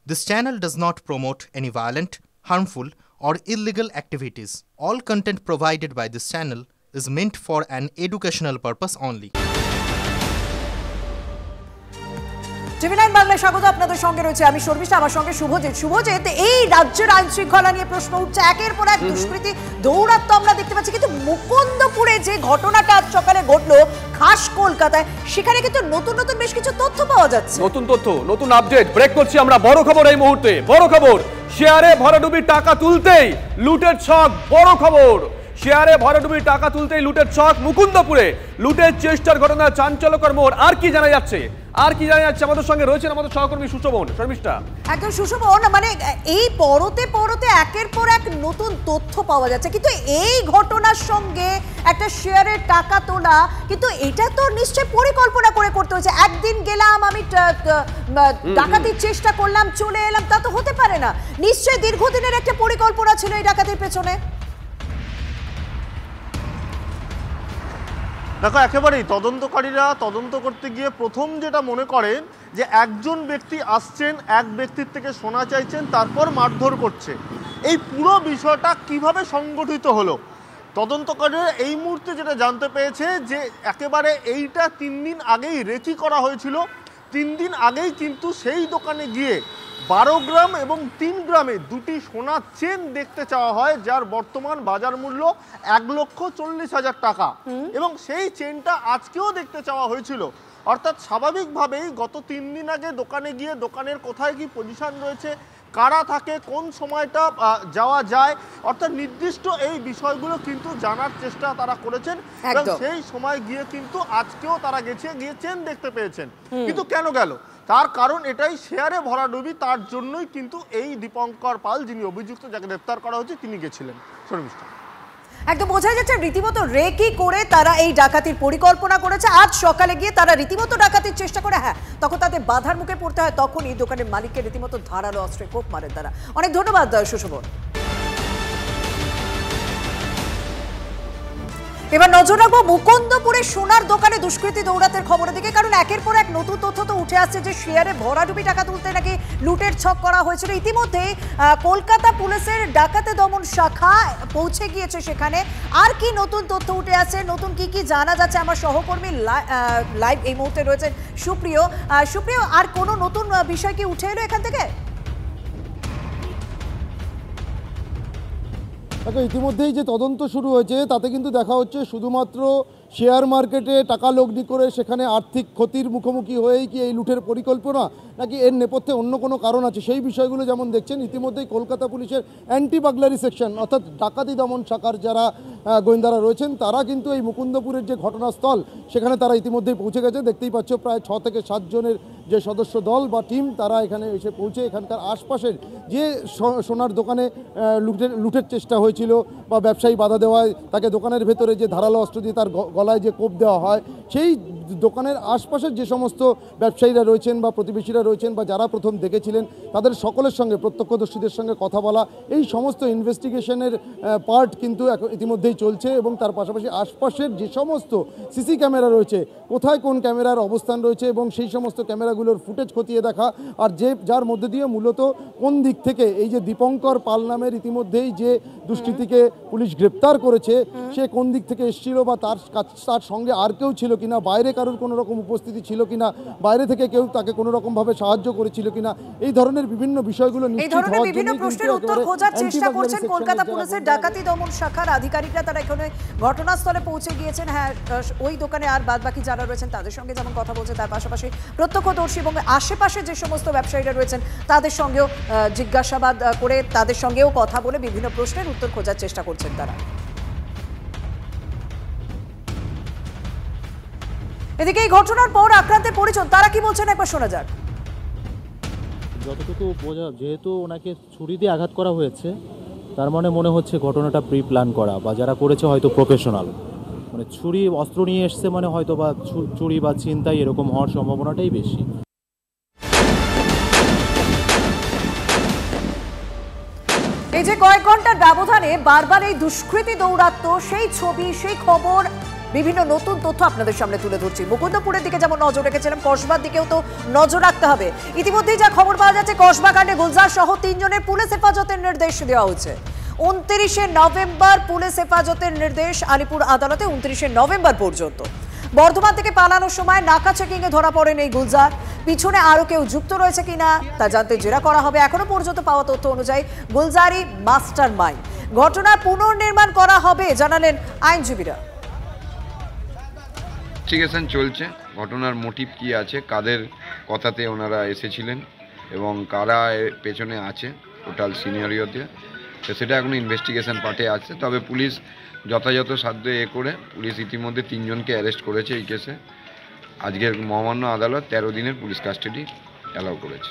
This channel does not promote any violent, harmful, or illegal activities. All content provided by this channel is meant for an educational purpose only. টিভি9 বাংলায় স্বাগত। আপনাদের সঙ্গে রয়েছে আমি শর্মিষ্ঠা, আমার সঙ্গে শুভজিৎ। শুভজিৎ, এই রাজ্যের আইন শৃঙ্খলা নিয়ে প্রশ্ন উঠছে, একের পর এক দুষ্কৃতী দৌরাত্ম আমরা দেখতে পাচ্ছি, কিন্তু মুকুন্দপুরে যে ঘটনাটা আজ সকালে ঘটলো খাস কলকাতায়, সেখানে কিন্তু নতুন নতুন বেশ কিছু তথ্য পাওয়া যাচ্ছে। নতুন তথ্য, নতুন আপডেট ব্রেক করছি আমরা। বড় খবর এই মুহূর্তে, বড় খবর, শেয়ারে ভরাডুবির টাকা তুলতেই লুটের ছক। বড় খবর, শেয়ারে ভরাডুবির টাকা তুলতেই লুটের ছক মুকুন্দপুরে। লুটের চেষ্টার ঘটনা, চাঞ্চল্যকর মোড়। আর কি জানা যাচ্ছে আমাদের সঙ্গে রয়েছেন আমাদের সহকর্মী সুশোভন। শর্মিষ্ঠা, একদম সুশোভন, মানে এই পরতে পরতে একের পর এক নতুন তথ্য পাওয়া যাচ্ছে, কিন্তু এই ঘটনার সঙ্গে একটা শেয়ারের টাকা তোলা, কিন্তু এটা তো নিশ্চয়ই পরিকল্পনা করে করতে হয়েছে। একদিন গেলাম আমি ডাকাতির চেষ্টা করলাম, চলে এলাম, তা তো হতে পারে না। নিশ্চয়ই দীর্ঘদিনের একটা পরিকল্পনা ছিল এই ডাকাতির পেছনে। দেখো, একেবারেই তদন্তকারীরা তদন্ত করতে গিয়ে প্রথম যেটা মনে করেন যে একজন ব্যক্তি আসছেন, এক ব্যক্তির থেকে সোনা চাইছেন, তারপর মারধর করছে। এই পুরো বিষয়টা কিভাবে সংগঠিত হলো, তদন্তকারীরা এই মুহূর্তে যেটা জানতে পেরেছে যে একেবারে এইটা 3 দিন আগেই রেকি করা হয়েছিল। 3 দিন আগেই কিন্তু সেই দোকানে গিয়ে 12 গ্রাম এবং 3 গ্রামে দুটি সোনার চেন দেখতে চাওয়া হয়, যার বর্তমান বাজার মূল্য 1,40,000 টাকা, এবং সেই চেনটা আজকেও দেখতে চাওয়া হয়েছিল। অর্থাৎ স্বাভাবিকভাবেই গত 3 দিন আগে দোকানে গিয়ে দোকানের কোথায় কি পজিশন রয়েছে, কারা থাকে, কোন সময়টা যাওয়া যায়, অর্থাৎ নির্দিষ্ট এই বিষয়গুলো কিন্তু জানার চেষ্টা তারা করেছেন, এবং সেই সময় গিয়ে কিন্তু আজকেও তারা গিয়ে চেন দেখতে পেয়েছেন। কিন্তু কেন গেল, তার কারণ এটাই, শেয়ারে ভরাডুবি। তার জন্যই কিন্তু এই দীপঙ্কর পাল, যিনি অভিযুক্ত, যাকে গ্রেপ্তার করা হয়েছে, তিনি গেছিলেন। শর্মিষ্ঠা, একদম বোঝা যাচ্ছে রীতিমতো রেকি করে তারা এই ডাকাতির পরিকল্পনা করেছে। আজ সকালে গিয়ে তারা রীতিমতো ডাকাতির চেষ্টা করে, হ্যাঁ, তখন তাদের বাধার মুখে পড়তে হয়, তখন এই দোকানের মালিককে রীতিমতো ধারালো অস্ত্রে কোপ মারেন তারা। অনেক ধন্যবাদ সুশোভন। এবার নজর রাখবো মুকুন্দপুরে সোনার দোকানে দুষ্কৃতী দৌরাতের খবরের দিকে, কারণ একের পর এক নতুন তথ্য তো উঠে আসছে যে শেয়ারে ভরাডুবি টাকা তুলতে নাকি লুটের ছক করা হয়েছিল। ইতিমধ্যে কলকাতা পুলিশের ডাকাতে দমন শাখা পৌঁছে গিয়েছে সেখানে। আর কি নতুন তথ্য উঠে আসছে, নতুন কি কি জানা যাচ্ছে, আমার সহকর্মী লাইভ এই মুহূর্তে রয়েছেন সুপ্রিয়। সুপ্রিয়, আর কোনো নতুন বিষয় কি উঠে এলো এখান থেকে? দেখো, ইতিমধ্যেই যে তদন্ত শুরু হয়েছে তাতে কিন্তু দেখা হচ্ছে শুধুমাত্র শেয়ার মার্কেটে টাকা লগ্নি করে সেখানে আর্থিক ক্ষতির মুখোমুখি হয়েই কি এই লুটের পরিকল্পনা, নাকি এর নেপথ্যে অন্য কোনো কারণ আছে, সেই বিষয়গুলো যেমন দেখছেন। ইতিমধ্যেই কলকাতা পুলিশের অ্যান্টি বাগলারি সেকশন, অর্থাৎ ডাকাতি দমন শাখার যারা গোয়েন্দারা রয়েছেন, তারা কিন্তু এই মুকুন্দপুরের যে ঘটনাস্থল সেখানে তারা ইতিমধ্যেই পৌঁছে গেছে। দেখতেই পাচ্ছ প্রায় 6 থেকে 7 জনের যে সদস্য দল বা টিম, তারা এখানে এসে পৌঁছে এখানকার আশপাশের যে সোনার দোকানে লুটের চেষ্টা হয়েছিল বা ব্যবসায়ী বাধা দেওয়ায় তাকে দোকানের ভেতরে যে ধারালো অস্ত্র দিয়ে তার গলায় যে কোপ দেওয়া হয়, সেই দোকানের আশপাশের যে সমস্ত ব্যবসায়ীরা রয়েছেন বা প্রতিবেশীরা রয়েছেন বা যারা প্রথম দেখেছিলেন, তাদের সকলের সঙ্গে, প্রত্যক্ষদর্শীদের সঙ্গে কথা বলা, এই সমস্ত ইনভেস্টিগেশনের পার্ট কিন্তু ইতিমধ্যেই চলছে। এবং তার পাশাপাশি আশপাশের যে সমস্ত সিসি ক্যামেরা রয়েছে, কোথায় কোন ক্যামেরার অবস্থান রয়েছে এবং সেই সমস্ত ক্যামেরাগুলোর ফুটেজ খতিয়ে দেখা, আর যার মধ্যে দিয়ে মূলত কোন দিক থেকে এই যে দীপঙ্কর পাল নামের ইতিমধ্যেই যে দুষ্কৃতীকে পুলিশ গ্রেপ্তার করেছে, সে কোন দিক থেকে এসেছিল বা তার সঙ্গে আর কেউ ছিল কিনা, বাইরে কারোর কোনো রকম উপস্থিতি ছিল কিনা, বাইরে থেকে কেউ তাকে কোনো রকম ভাবে সাহায্য করেছিল কিনা, এই ধরনের বিভিন্ন বিষয়গুলো নিশ্চিত হওয়ার জন্য বিভিন্ন প্রশ্নের উত্তর খোঁজার চেষ্টা করছেন কলকাতা পুলিশের ডাকাতি দমন শাখার আধিকারিকরা। তারা এখানে ঘটনাস্থলে পৌঁছে গিয়েছেন, হ্যাঁ, ওই দোকানে আর বাদবাকি যারা রয়েছেন তাদের সঙ্গে যেমন কথা বলছে, তার পাশাপাশি প্রত্যক্ষদর্শী এবং আশেপাশে যে সমস্ত ব্যবসায়ীরা রয়েছেন তাদের সঙ্গেও জিজ্ঞাসাবাদ করে, তাদের সঙ্গেও কথা বলে বিভিন্ন প্রশ্নের উত্তর খোঁজার চেষ্টা করছেন তারা। এদিকে এই ঘটনার পর আক্রান্তের পরিজন তারা কি বলছেন একবার শোনা যাক। যতটুকু বোঝা, যেহেতু ওনাকে ছুরি দিয়ে আঘাত করা হয়েছে, তার মানে মনে হচ্ছে ঘটনাটা প্রি প্ল্যান করা, বা যারা করেছে হয়তো প্রফেশনাল, মানে ছুরি অস্ত্র নিয়ে এসছে, মানে হয়তো বা চুরি বা ছিনতাই এরকম হওয়ার সম্ভাবনাটাই বেশি। এই যে কয়েক ঘন্টার ব্যবধানে বারবার এই দুষ্কৃতী দৌরাত্ম্য, সেই ছবি, সেই খবর বিভিন্ন নতুন তথ্য আপনাদের সামনে তুলে ধরছি। মুকুন্দপুরের দিকে যেমন নজর রেখেছিলাম, কসবার দিকেও তো নজর রাখতে হবে। ইতিমধ্যেই যা খবর পাওয়া যাচ্ছে, কসবা কাণ্ডে গুলজার সহ 3 জনের পুলিশ হেফাজতের নির্দেশ দেওয়া হয়েছে। 29শে নভেম্বর পুলিশ হেফাজতের নির্দেশ আলিপুর আদালতে 29শে নভেম্বর পর্যন্ত। বর্ধমান থেকে পালানোর সময় নাকা চেকিংয়ে ধরা পড়েন এই গুলজার। পিছনে আরো কেউ যুক্ত রয়েছে কিনা তা জানতে জেরা করা হবে। এখনো পর্যন্ত পাওয়া তথ্য অনুযায়ী গুলজারই মাস্টার মাইন্ড। ঘটনার পুনর্নির্মাণ করা হবে জানালেন আইনজীবীরা। ইনভেস্টিগেশন চলছে, ঘটনার মোটিভ কি আছে, কাদের কথাতে ওনারা এসেছিলেন এবং কারা এর পেছনে আছে টোটাল সিনিয়রিওতে, তো সেটা এখন ইনভেস্টিগেশন পার্টে আছে। তবে পুলিশ যথাযথ সাধ্য করে পুলিশ ইতিমধ্যে 3 জনকে অ্যারেস্ট করেছে এই কেসে। আজকের মহামান্য আদালত 13 দিনের পুলিশ কাস্টাডি অ্যালাউ করেছে।